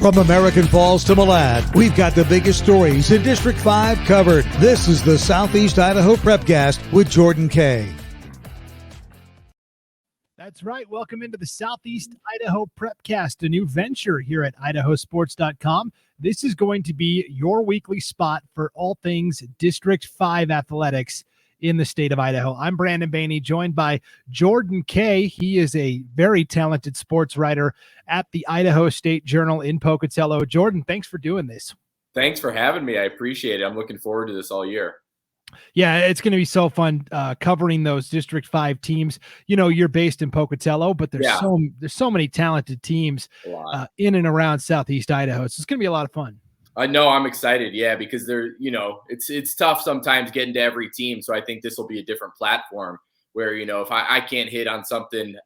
From American Falls to Malad, we've got the biggest stories in District 5 covered. This is the Southeast Idaho Prepcast with Jordan Kaye. That's right. Welcome into the Southeast Idaho Prepcast, a new venture here at IdahoSports.com. This is going to be your weekly spot for all things District 5 athletics in the state of Idaho. I'm Brandon Bainey, joined by Jordan Kaye. He is a very talented sports writer at the Idaho State Journal in Pocatello. Jordan, thanks for doing this. Thanks for having me. I appreciate it. I'm looking forward to this all year. Yeah, it's going to be so fun covering those District 5 teams. You know, you're based in Pocatello, but there's so many talented teams in and around Southeast Idaho. So it's going to be a lot of fun. I know, I'm excited. Yeah, because it's tough sometimes getting to every team. So I think this will be a different platform where, if I can't hit on something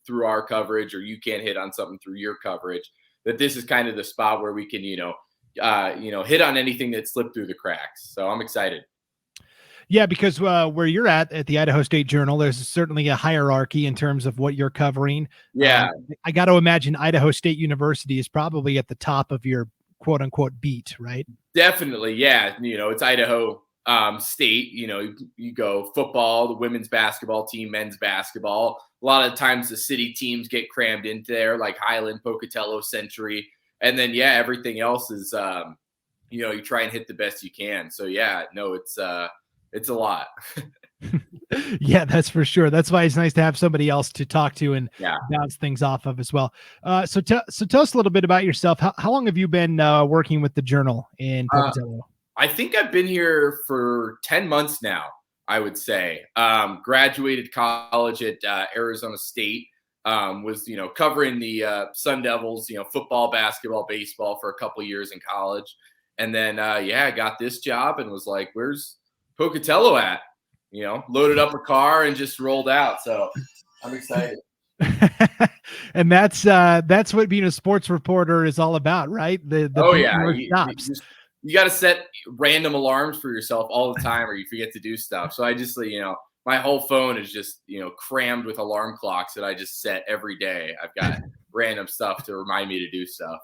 through our coverage, or you can't hit on something through your coverage, that this is kind of the spot where we can, hit on anything that slipped through the cracks. So I'm excited. Yeah, because where you're at the Idaho State Journal, there's certainly a hierarchy in terms of what you're covering. Yeah. I got to imagine Idaho State University is probably at the top of your quote unquote beat, right? Definitely. Yeah. It's Idaho State, you go football, the women's basketball team, men's basketball. A lot of times the city teams get crammed into there, like Highland, Pocatello, Century. And then, everything else is, you try and hit the best you can. So it's a lot. Yeah, that's for sure. That's why it's nice to have somebody else to talk to and bounce things off of as well. So tell us a little bit about yourself. How long have you been working with the Journal in Pocatello? I think I've been here for 10 months now, I would say. Graduated college at Arizona State. Was, covering the Sun Devils, football, basketball, baseball for a couple years in college. And then, I got this job and was like, where's Pocatello at? Loaded up a car and just rolled out. So I'm excited. And that's what being a sports reporter is all about, right? You got to set random alarms for yourself all the time, or you forget to do stuff. So I just, my whole phone is just, crammed with alarm clocks that I just set every day. I've got random stuff to remind me to do stuff.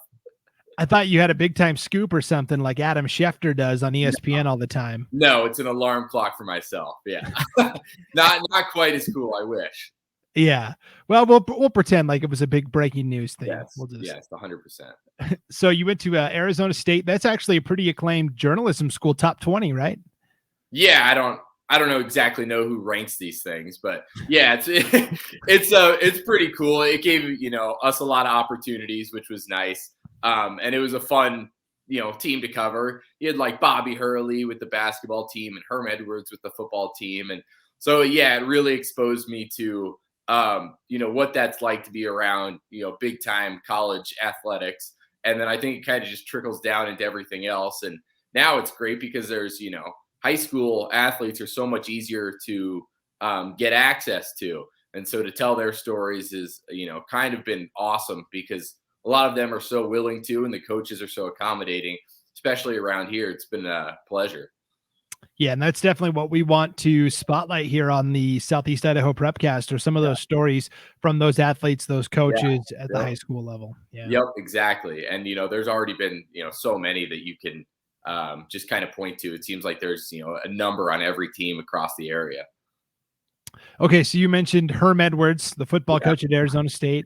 I thought you had a big time scoop or something like Adam Schefter does on ESPN all the time. No, it's an alarm clock for myself. Yeah. not quite as cool. I wish. Yeah. Well, we'll pretend like it was a big breaking news thing. Yes. Yes. 100%. So you went to Arizona State. That's actually a pretty acclaimed journalism school, top 20, right? Yeah. I don't exactly know who ranks these things, but yeah, it's pretty cool. It gave, us a lot of opportunities, which was nice. And it was a fun, team to cover. You had like Bobby Hurley with the basketball team and Herm Edwards with the football team. And so, it really exposed me to, what that's like to be around, big time college athletics. And then I think it kind of just trickles down into everything else. And now it's great because there's, high school athletes are so much easier to get access to. And so to tell their stories is, kind of been awesome because a lot of them are so willing to, and the coaches are so accommodating, especially around here. It's been a pleasure. Yeah, and that's definitely what we want to spotlight here on the Southeast Idaho Prepcast, or some of those stories from those athletes, those coaches at the high school level. Yeah. Yep, exactly. And, there's already been, so many that you can just kind of point to. It seems like there's, a number on every team across the area. Okay, so you mentioned Herm Edwards, the football coach at Arizona State,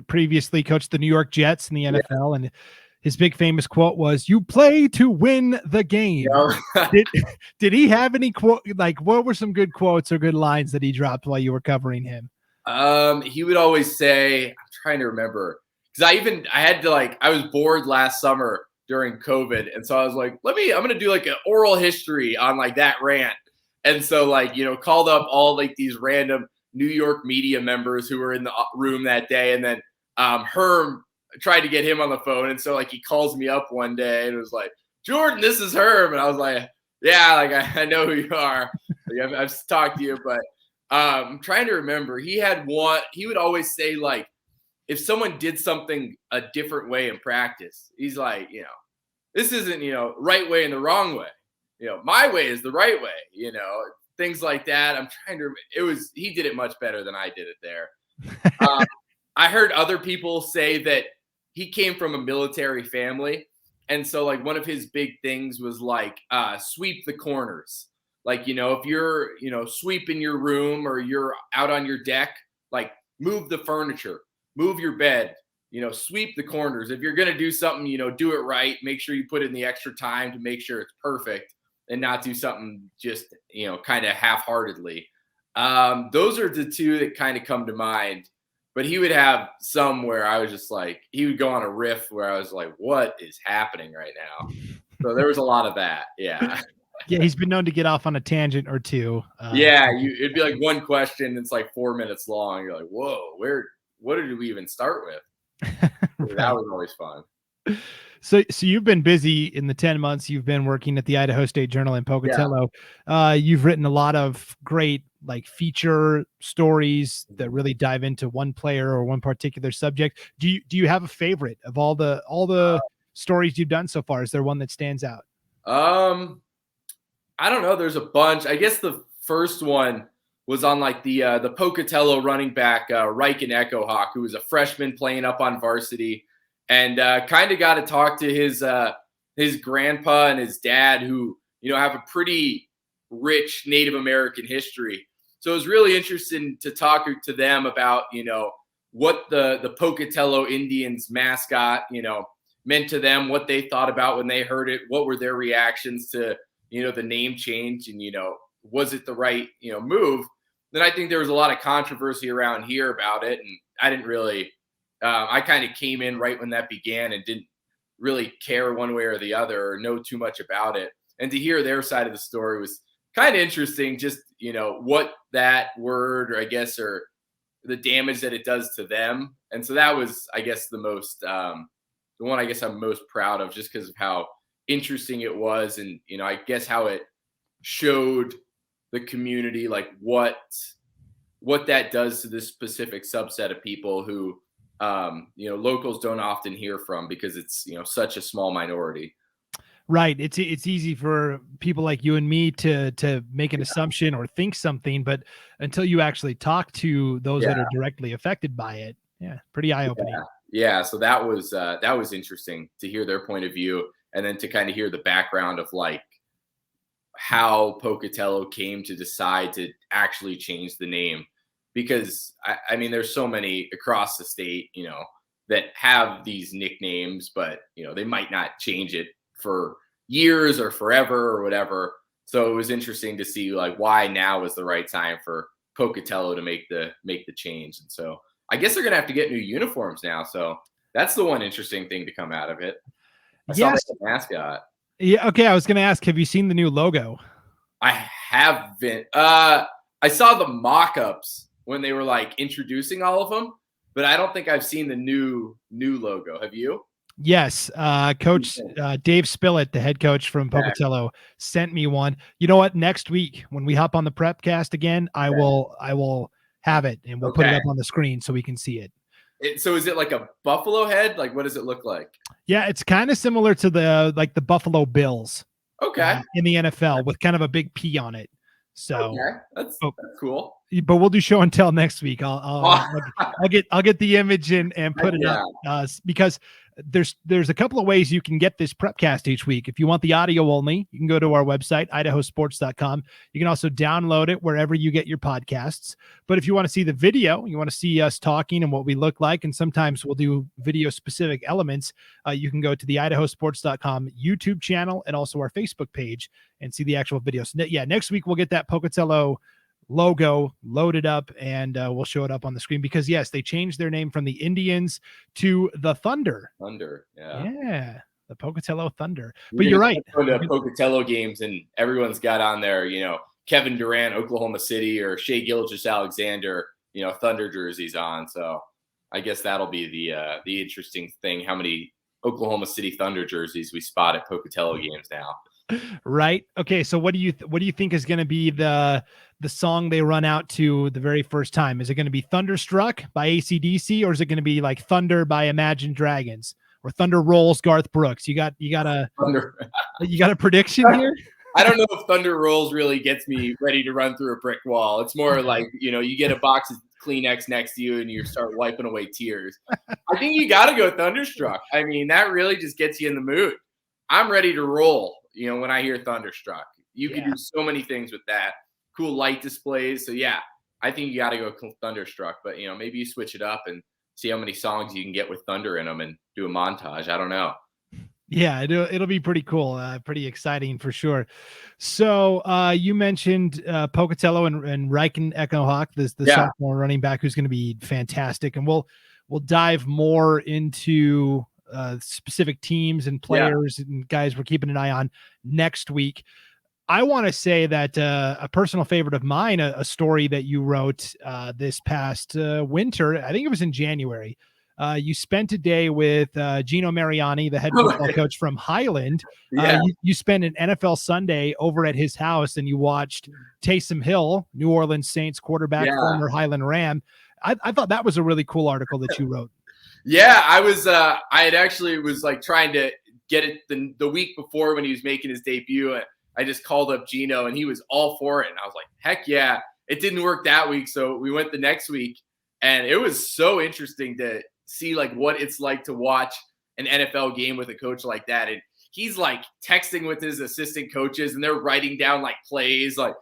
previously coached the New York Jets in the NFL, and his big famous quote was, "You play to win the game." Did he have any quote? Like, what were some good quotes or good lines that he dropped while you were covering him? He would always say, I'm trying to remember, because I was bored last summer during COVID, and so I was like, I'm gonna do like an oral history on like that rant. And so called up all like these random New York media members who were in the room that day. And then Herm tried to get him on the phone. And so he calls me up one day and was like, "Jordan, this is Herm." And I was like, "Yeah, I know who you are. I've talked to you." But I'm trying to remember. He would always say, if someone did something a different way in practice, he's like, this isn't, right way and the wrong way. My way is the right way, things like that. I'm trying to, he did it much better than I did it there. I heard other people say that he came from a military family. And so like one of his big things was like sweep the corners. Like, if you're, sweeping your room or you're out on your deck, like move the furniture, move your bed, sweep the corners. If you're going to do something, do it right. Make sure you put in the extra time to make sure it's perfect and not do something just, kind of half-heartedly. Those are the two that kind of come to mind. But he would have some where I was just like, he would go on a riff where I was like, what is happening right now? So there was a lot of that. Yeah. Yeah, he's been known to get off on a tangent or two. It'd be like one question. It's like 4 minutes long. You're like, whoa, what did we even start with? Right. That was always fun. So you've been busy in the 10 months you've been working at the Idaho State Journal in Pocatello. Yeah. You've written a lot of great like feature stories that really dive into one player or one particular subject. Do you have a favorite of all the stories you've done so far? Is there one that stands out? I don't know. There's a bunch. I guess the first one was on like the Pocatello running back, Reichen Echohawk, who was a freshman playing up on varsity, and kind of got to talk to his grandpa and his dad, who, have a pretty rich Native American history. So it was really interesting to talk to them about, what the Pocatello Indians mascot, meant to them, what they thought about when they heard it, what were their reactions to, the name change, and, was it the right, move? Then I think there was a lot of controversy around here about it. And I didn't really, I kind of came in right when that began and didn't really care one way or the other or know too much about it. And to hear their side of the story was kind of interesting, just, what that word, or the damage that it does to them. And so that was, I guess, the one I guess I'm most proud of, just because of how interesting it was. And, I guess how it showed the community, like what that does to this specific subset of people who, locals don't often hear from, because it's, such a small minority. Right. It's easy for people like you and me to make an assumption or think something, but until you actually talk to those that are directly affected by it, pretty eye-opening. Yeah. So that was interesting to hear their point of view, and then to kind of hear the background of like how Pocatello came to decide to actually change the name, because I mean, there's so many across the state, that have these nicknames, but they might not change it for years or forever or whatever. So it was interesting to see like why now was the right time for Pocatello to make the change. And so I guess they're gonna have to get new uniforms now. So that's the one interesting thing to come out of it. I saw the mascot. Yeah. Okay. I was gonna ask, have you seen the new logo? I haven't. I saw the mock-ups when they were like introducing all of them, but I don't think I've seen the new logo. Have you? Yes. Coach Dave Spillett, the head coach from Pocatello, sent me one. You know what? Next week when we hop on the Prepcast again, I will have it, and we'll put it up on the screen so we can see it. So is it like a buffalo head? Like, what does it look like? Yeah, it's kind of similar to the Buffalo Bills. Okay. In the NFL, with kind of a big P on it. So that's cool. But we'll do show and tell next week. I'll get the image and put it up because there's a couple of ways you can get this Prepcast each week. If you want the audio only, you can go to our website, IdahoSports.com. You can also download it wherever you get your podcasts. But if you want to see the video, you want to see us talking and what we look like, and sometimes we'll do video specific elements, you can go to the IdahoSports.com YouTube channel and also our Facebook page and see the actual videos. Next week we'll get that Pocatello logo loaded up, and we'll show it up on the screen, because yes, they changed their name from the Indians to the Thunder. The Pocatello Thunder. But you're right, go to Pocatello games and everyone's got on their Kevin Durant Oklahoma City or Shai Gilgeous-Alexander Thunder jerseys on. So I guess that'll be the interesting thing, how many Oklahoma City Thunder jerseys we spot at Pocatello games now. Right. Okay. So what do you think is going to be the song they run out to the very first time? Is it going to be Thunderstruck by AC/DC, or is it going to be like Thunder by Imagine Dragons, or Thunder Rolls Garth Brooks? You got a prediction here? I don't know if Thunder Rolls really gets me ready to run through a brick wall. It's more like, you get a box of Kleenex next to you and you start wiping away tears. I think you got to go Thunderstruck. I mean, that really just gets you in the mood. I'm ready to roll, when I hear Thunderstruck. You can do so many things with that. Cool light displays. So, yeah, I think you got to go Thunderstruck. But, maybe you switch it up and see how many songs you can get with thunder in them and do a montage. I don't know. Yeah, it'll be pretty cool, pretty exciting for sure. So you mentioned Pocatello and Reichen Echohawk, the sophomore running back who's going to be fantastic, and we'll dive more into specific teams and players and guys we're keeping an eye on next week. I want to say that a personal favorite of mine, a story that you wrote this past winter, I think it was in January. You spent a day with Gino Mariani, the head football coach from Highland. You spent an NFL Sunday over at his house, and you watched Taysom Hill, New Orleans Saints quarterback, former Highland Ram. I thought that was a really cool article that you wrote. Yeah, I was. I had actually was like trying to get it the week before when he was making his debut. And I just called up Gino, and he was all for it. And I was like, heck yeah! It didn't work that week, so we went the next week, and it was so interesting to see like what it's like to watch an NFL game with a coach like that. And he's like texting with his assistant coaches and they're writing down like plays. Like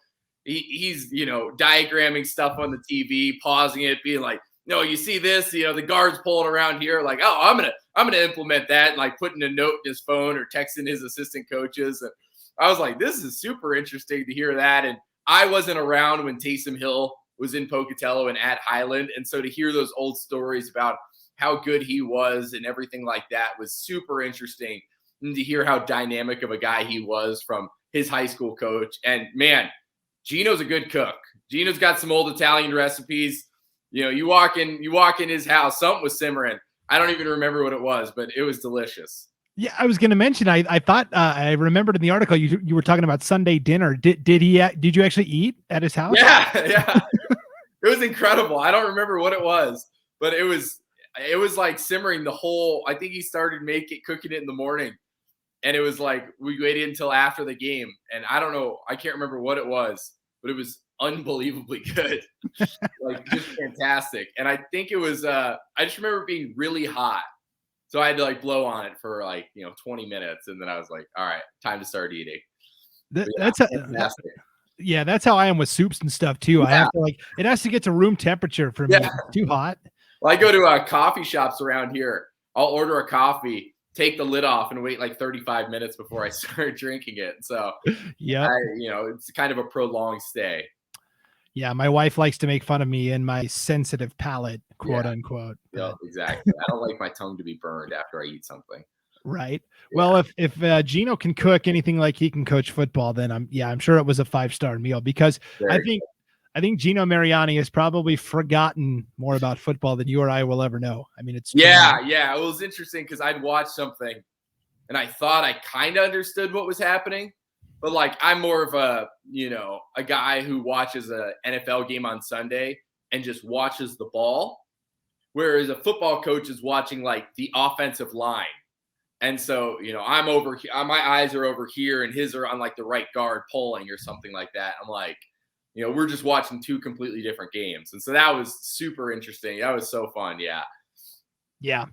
he's, diagramming stuff on the TV, pausing it, being like, no, you see this, the guard's pulling around here. Like, oh, I'm going to implement that. And like putting a note in his phone or texting his assistant coaches. And I was like, this is super interesting to hear that. And I wasn't around when Taysom Hill was in Pocatello and at Highland. And so to hear those old stories about how good he was and everything like that was super interesting. And to hear how dynamic of a guy he was from his high school coach. And man, Gino's a good cook. Gino's got some old Italian recipes. You walk in his house, something was simmering. I don't even remember what it was, but it was delicious. Yeah, I was going to mention, I thought I remembered in the article you were talking about Sunday dinner. Did you actually eat at his house? Yeah. It was incredible. I don't remember what it was, but it was like simmering the whole. I think he started cooking it in the morning, and it was like we waited until after the game. And I don't know, I can't remember what it was, but it was unbelievably good, like just fantastic. And I think it was. I just remember it being really hot, so I had to like blow on it for like 20 minutes, and then I was like, all right, time to start eating. That's fantastic. Yeah, that's how I am with soups and stuff too. I have to it has to get to room temperature for me. It's too hot. Well, I go to coffee shops around here. I'll order a coffee, take the lid off, and wait like 35 minutes before I start drinking it. So, it's kind of a prolonged stay. Yeah, my wife likes to make fun of me and my sensitive palate, quote unquote. Yeah, exactly. I don't like my tongue to be burned after I eat something. Right. Yeah. Well, if Gino can cook anything like he can coach football, then I'm sure it was a 5-star meal, because I think Gino Mariani has probably forgotten more about football than you or I will ever know. I mean, it's tremendous. It was interesting because I'd watched something and I thought I kind of understood what was happening, but like I'm more of a guy who watches a NFL game on Sunday and just watches the ball, whereas a football coach is watching like the offensive line. And so, I'm over here, my eyes are over here and his are on like the right guard pulling or something like that. I'm like, we're just watching two completely different games. And so that was super interesting. That was so fun. Yeah. Yeah.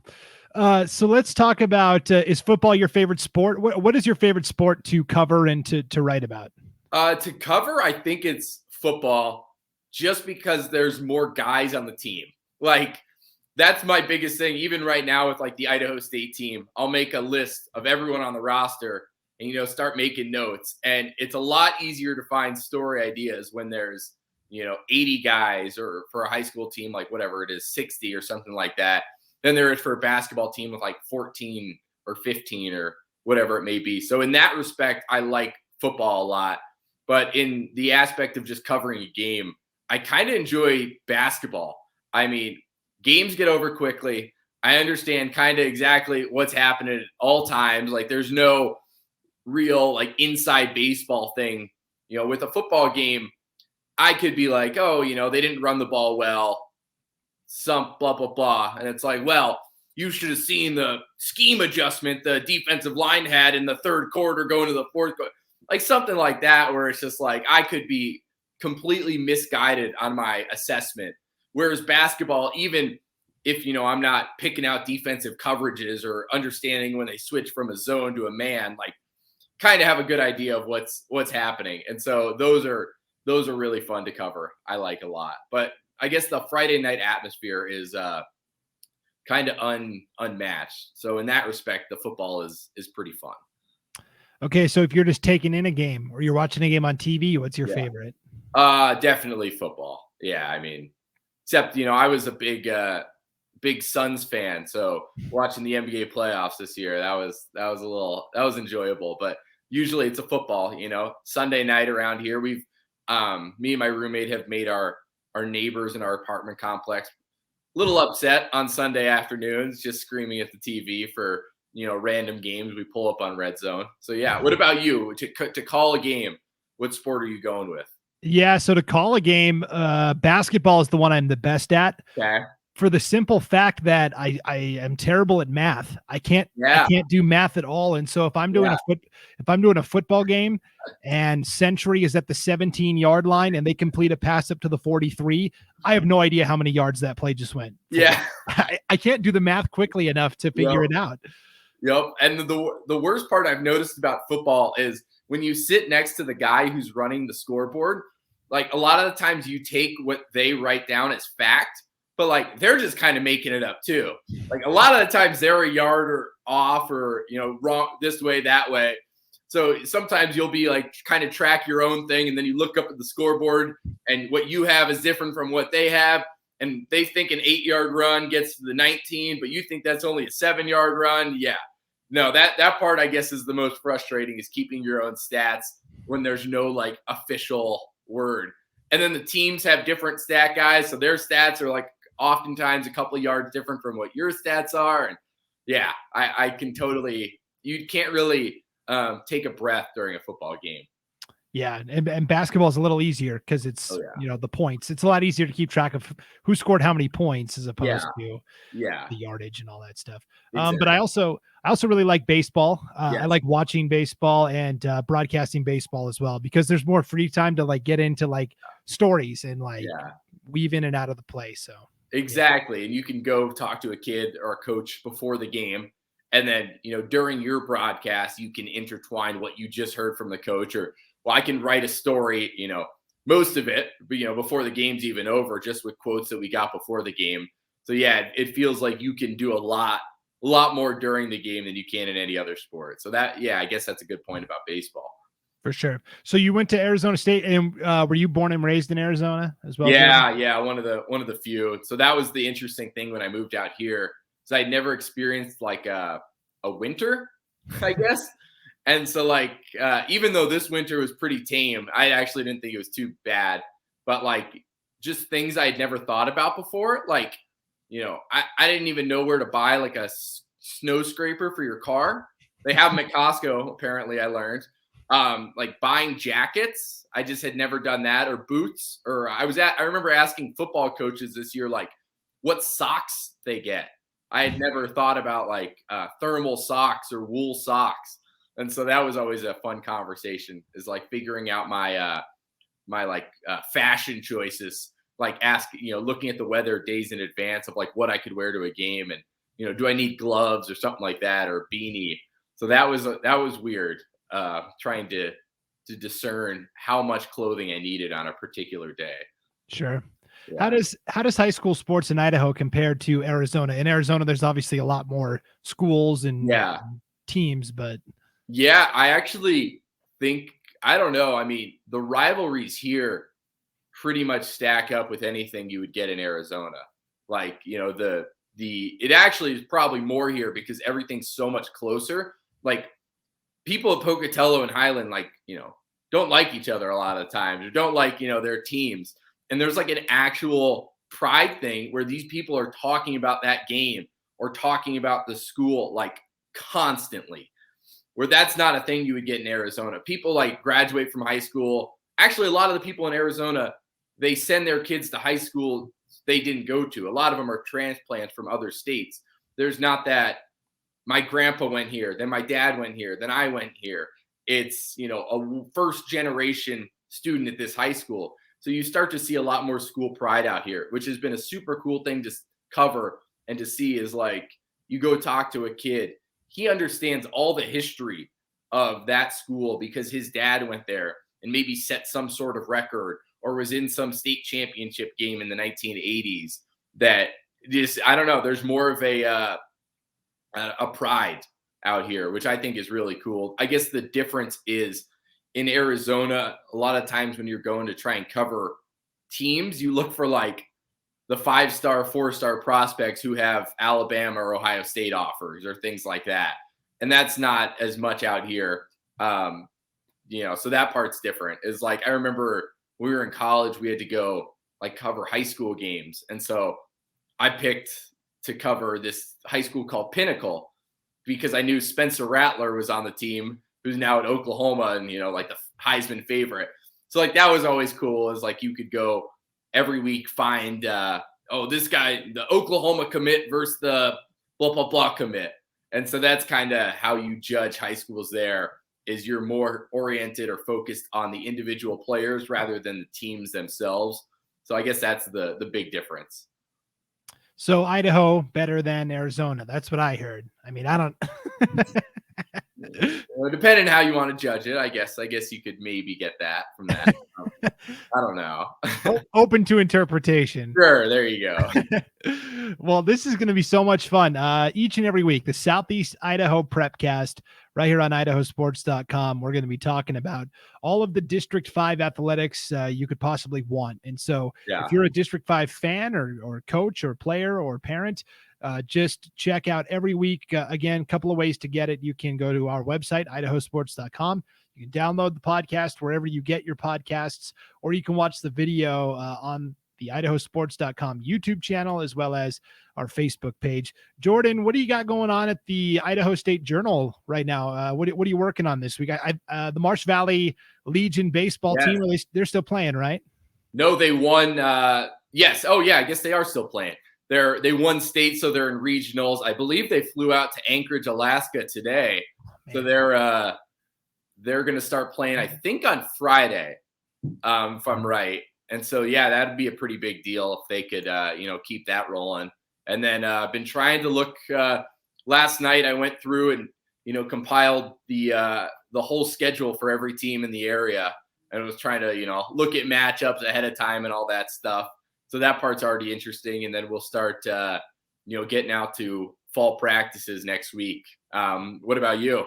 So let's talk about, is football your favorite sport? What is your favorite sport to cover and to write about? To cover, I think it's football, just because there's more guys on the team. Like, that's my biggest thing. Even right now with like the Idaho State team, I'll make a list of everyone on the roster and, start making notes. And it's a lot easier to find story ideas when there's, 80 guys, or for a high school team, like whatever it is, 60 or something like that, than there is for a basketball team with like 14 or 15 or whatever it may be. So in that respect, I like football a lot. But in the aspect of just covering a game, I kind of enjoy basketball. I mean, games get over quickly. I understand kind of exactly what's happening at all times. Like there's no real like inside baseball thing. With a football game, I could be like, oh, they didn't run the ball well, some blah, blah, blah. And it's like, well, you should have seen the scheme adjustment the defensive line had in the third quarter going to the fourth quarter. Like something like that, where it's just like I could be completely misguided on my assessment. Whereas basketball, even if, I'm not picking out defensive coverages or understanding when they switch from a zone to a man, like kind of have a good idea of what's happening. And so those are really fun to cover. I like a lot. But I guess the Friday night atmosphere is kind of unmatched. So in that respect, the football is pretty fun. Okay, so if you're just taking in a game or you're watching a game on TV, what's your favorite? Definitely football. Yeah, I mean, except I was a big Suns fan, so watching the NBA playoffs this year, that was enjoyable. But usually it's a football. Sunday night around here, we've me and my roommate have made our neighbors in our apartment complex a little upset on Sunday afternoons, just screaming at the TV for random games we pull up on Red Zone. So yeah, what about you? To call a game, what sport are you going with? Yeah, so to call a game, basketball is the one I'm the best at. Okay. For the simple fact that I am terrible at math. I can't do math at all. And so if I'm doing a football game and Century is at the 17-yard line and they complete a pass up to the 43, I have no idea how many yards that play just went. Yeah. I can't do the math quickly enough to figure it out. Yep. And the worst part I've noticed about football is when you sit next to the guy who's running the scoreboard, like a lot of the times you take what they write down as fact, but like they're just kind of making it up too. Like a lot of the times they're a yard or off or wrong this way, that way. So sometimes you'll be like kind of track your own thing, and then you look up at the scoreboard and what you have is different from what they have. And they think an 8-yard run gets to the 19, but you think that's only a 7-yard run. Yeah. No, that part I guess is the most frustrating, is keeping your own stats when there's no like official word. And then the teams have different stat guys, so their stats are like oftentimes a couple of yards different from what your stats are. And yeah, I can totally, you can't really take a breath during a football game. Yeah, and basketball is a little easier because it's the points. It's a lot easier to keep track of who scored how many points as opposed to the yardage and all that stuff. Exactly. But I also really like baseball. I like watching baseball and broadcasting baseball as well, because there's more free time to like get into like stories and like weave in and out of the play. So exactly, and you can go talk to a kid or a coach before the game. And then, during your broadcast, you can intertwine what you just heard from the coach, or, well, I can write a story, most of it, before the game's even over, just with quotes that we got before the game. So yeah, it feels like you can do a lot more during the game than you can in any other sport. So that, I guess that's a good point about baseball. For sure. So you went to Arizona State, and were you born and raised in Arizona as well? Yeah, one of the few. So that was the interesting thing when I moved out here. So I'd never experienced like a winter, I guess. And so like, even though this winter was pretty tame, I actually didn't think it was too bad, but like just things I'd never thought about before. Like, I didn't even know where to buy like a snow scraper for your car. They have them at Costco, apparently, I learned. Like buying jackets, I just had never done that, or boots, or I remember asking football coaches this year, like what socks they get. I had never thought about like thermal socks or wool socks. And so that was always a fun conversation, is like figuring out my fashion choices, like looking at the weather days in advance of like what I could wear to a game. And, do I need gloves or something like that, or a beanie? So that was weird, trying to discern how much clothing I needed on a particular day. Sure. Yeah. How does high school sports in Idaho compare to Arizona? In Arizona, there's obviously a lot more schools and teams, but I actually think, I don't know. I mean, the rivalries here pretty much stack up with anything you would get in Arizona. Like, it actually is probably more here because everything's so much closer. Like people at Pocatello and Highland, like, don't like each other a lot of the times, or don't like, their teams. And there's like an actual pride thing where these people are talking about that game or talking about the school like constantly, where that's not a thing you would get in Arizona. People like graduate from high school. Actually, a lot of the people in Arizona, they send their kids to high school they didn't go to. A lot of them are transplants from other states. There's not that my grandpa went here, then my dad went here, then I went here. It's, a first generation student at this high school. So you start to see a lot more school pride out here, which has been a super cool thing to cover and to see. Is like, you go talk to a kid, he understands all the history of that school because his dad went there and maybe set some sort of record or was in some state championship game in the 1980s. That just, I don't know, there's more of a pride out here, which I think is really cool. I guess the difference is in Arizona, a lot of times when you're going to try and cover teams, you look for like the 5-star, 4-star prospects who have Alabama or Ohio State offers or things like that. And that's not as much out here. So that part's different. Is like, I remember when we were in college, we had to go like cover high school games. And so I picked to cover this high school called Pinnacle because I knew Spencer Rattler was on the team, who's now at Oklahoma and, like the Heisman favorite. So like, that was always cool, is like, you could go every week, find, this guy, the Oklahoma commit versus the blah, blah, blah commit. And so that's kind of how you judge high schools there, is you're more oriented or focused on the individual players rather than the teams themselves. So I guess that's the big difference. So Idaho better than Arizona. That's what I heard. I mean, I don't. Well, depending on how you want to judge it, I guess you could maybe get that from that. I don't know. Open to interpretation. Sure, there you go. Well, this is going to be so much fun. Each and every week, the Southeast Idaho Prepcast right here on IdahoSports.com. We're going to be talking about all of the District 5 athletics you could possibly want. And so if you're a District 5 fan or coach or player or parent, just check out every week. Again, a couple of ways to get it. You can go to our website, IdahoSports.com. You can download the podcast wherever you get your podcasts, or you can watch the video on the IdahoSports.com YouTube channel, as well as our Facebook page. Jordan, what do you got going on at the Idaho State Journal right now? What are you working on this week? The Marsh Valley Legion baseball team, they're still playing, right? No, they won. Yes. Oh, yeah. I guess they are still playing. They won state, so they're in regionals. I believe they flew out to Anchorage, Alaska today. So they're going to start playing, I think, on Friday, if I'm right. And so, that'd be a pretty big deal if they could, keep that rolling. And then I've been trying to look. Last night I went through and compiled the whole schedule for every team in the area, and was trying to look at matchups ahead of time and all that stuff. So that part's already interesting. And then we'll start getting out to fall practices next week. What about you?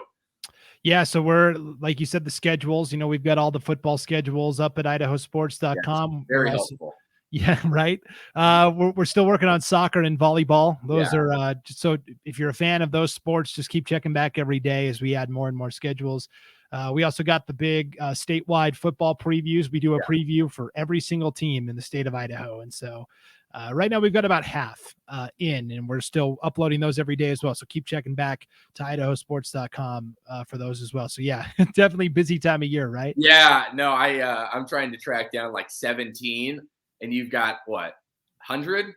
Yeah, so we're, like you said, the schedules, we've got all the football schedules up at IdahoSports.com. Yes, very helpful. Yeah, right. We're still working on soccer and volleyball. Those are so if you're a fan of those sports, just keep checking back every day as we add more and more schedules. We also got the big statewide football previews. We do a preview for every single team in the state of Idaho. And so right now we've got about half in, and we're still uploading those every day as well. So keep checking back to IdahoSports.com for those as well. So definitely busy time of year, right? Yeah, no, I'm trying to track down like 17, and you've got what, 100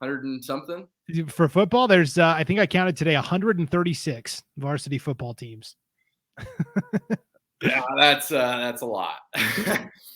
and something? For football, there's I think I counted today 136 varsity football teams. Yeah, that's a lot.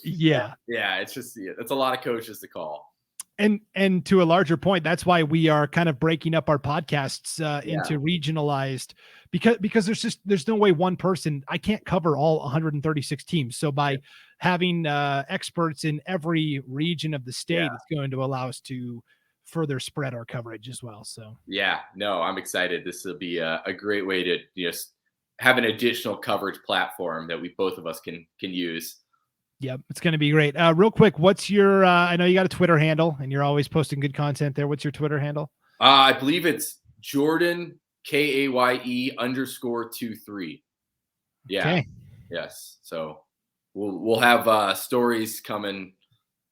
Yeah, it's just that's a lot of coaches to call. And to a larger point, that's why we are kind of breaking up our podcasts into regionalized, because there's no way one person, I can't cover all 136 teams. So by having experts in every region of the state, it's going to allow us to further spread our coverage as well. So I'm excited. This will be a great way to just have an additional coverage platform that both of us can use. Yep, it's going to be great. Real quick, what's your I know you got a Twitter handle and you're always posting good content there. What's your Twitter handle? I believe it's Jordan Kaye _23. Yeah. Okay. Yes. So we'll have stories coming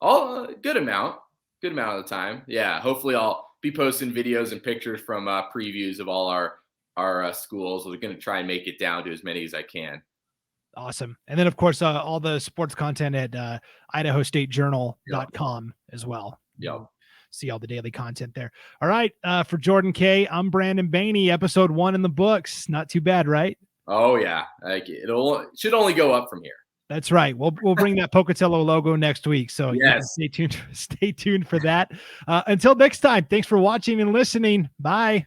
a good amount of the time. Yeah. Hopefully I'll be posting videos and pictures from previews of all our schools. We're going to try and make it down to as many as I can. Awesome. And then, of course, all the sports content at IdahoStateJournal.com as well. Yep. See all the daily content there. All right. For Jordan Kaye, I'm Brandon Bainey. Episode 1 in the books. Not too bad, right? Oh, yeah. It should only go up from here. That's right. We'll bring that Pocatello logo next week. So yes. Stay tuned for that. Until next time, thanks for watching and listening. Bye.